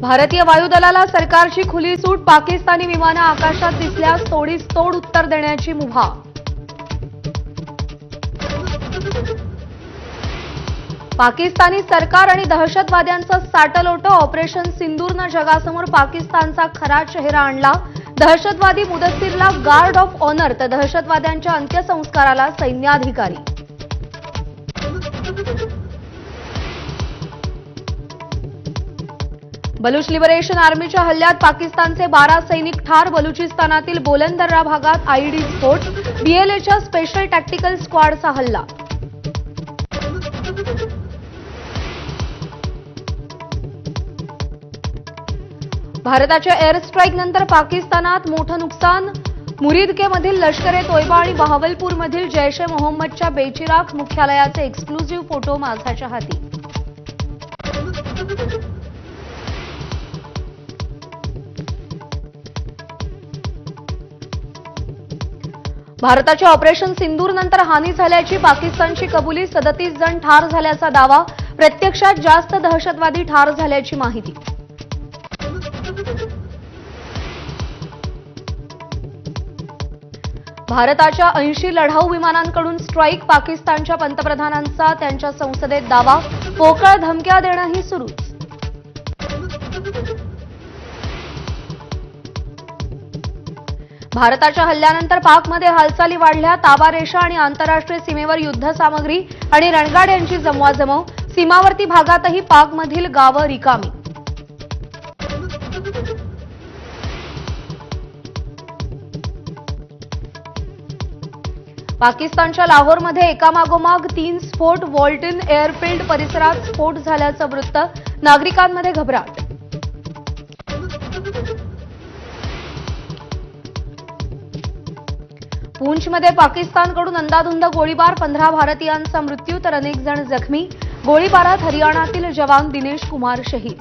भारतीय वायुदलाला सरकारची खुली सूट, पाकिस्तानी विमानं आकाशात दिसल्यास तोडीस तोड उत्तर देण्याची मुभा. पाकिस्तानी सरकार आणि दहशतवाद्यांचं साटलोटं. ऑपरेशन सिंदूरनं जगासमोर पाकिस्तानचा खरा चेहरा आणला. दहशतवादी मुदस्सीरला गार्ड ऑफ ऑनर तर दहशतवाद्यांच्या अंत्यसंस्काराला सैन्याधिकारी. बलूच लिबरेशन आर्मीच्या हल्ल्यात पाकिस्तानचे 12 सैनिक ठार. बलुचिस्तानातील बोलंदर्रा भागात आयईडी स्फोट. बीएलएच्या स्पेशल टॅक्टिकल स्क्वॉडचा हल्ला. भारताच्या एअर स्ट्राईकनंतर पाकिस्तानात मोठं नुकसान. मुरीदकेमधील लष्कर-ए-तोयबा आणि बहावलपूरमधील जैश-ए-मोहम्मदच्या बेचिराख मुख्यालयाचे एक्सक्लुझिव्ह फोटो माझ्याच्या हाती. भारताच्या ऑपरेशन सिंदूरनंतर हानी झाल्याची पाकिस्तानची कबुली. 37 जण ठार झाल्याचा दावा. प्रत्यक्षात जास्त दहशतवादी ठार झाल्याची माहिती. भारताच्या 80 लढाऊ विमानांकडून स्ट्राईक. पाकिस्तानच्या पंतप्रधानांचा त्यांच्या संसदेत दावा. पोकळ धमक्या देणंही सुरूच. भारताच्या हल्ल्यानंतर पाकमध्ये हालचाली वाढल्या. ताबा रेषा आणि आंतरराष्ट्रीय सीमेवर युद्धसामग्री आणि रणगाड्यांची जमवाजमव. सीमावर्ती भागातही पाकमधील गावं रिकामी. पाकिस्तानच्या लाहोरमध्ये एकामागोमाग 3 स्फोट. वॉल्टन एअरफील्ड परिसरात स्फोट झाल्याचं वृत्त. नागरिकांमध्ये घबराट. पूंछमध्ये पाकिस्तानकडून अंदाधुंद गोळीबार. 15 भारतीयांचा मृत्यू तर अनेक जण जखमी. गोळीबारात हरियाणातील जवान दिनेश कुमार शहीद.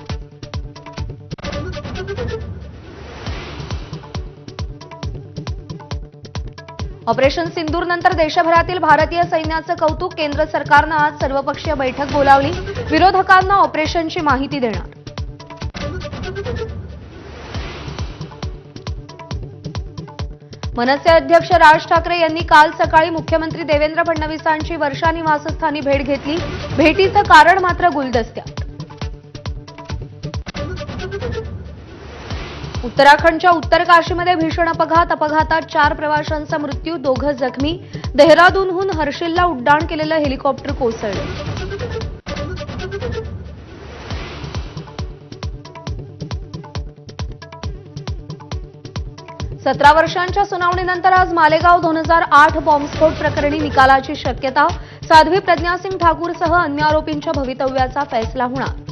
ऑपरेशन सिंदूरनंतर देशभरातील भारतीय सैन्याचं कौतुक. केंद्र सरकारनं आज सर्वपक्षीय बैठक बोलावली. विरोधकांना ऑपरेशनची माहिती देणार. मनसे अध्यक्ष राज ठाकरे यांनी काल सकाळी मुख्यमंत्री देवेंद्र फडणवीसांची वर्षा निवासस्थानी भेट घेतली. भेटीचं कारण मात्र गुलदस्त्यात. उत्तराखंडच्या उत्तर काशीमध्ये भीषण अपघात. अपघातात 4 प्रवाशांचा मृत्यू, 2 जखमी. देहरादूनहून हर्षिलला उड्डाण केलेलं हेलिकॉप्टर कोसळलं. 17 वर्षांच्या सुनावणीनंतर आज मालेगाव 2008 बॉम्बस्फोट प्रकरणी निकालाची शक्यता. साध्वी प्रज्ञा सिंग ठाकूरसह अन्य आरोपींच्या भवितव्याचा फैसला होणार.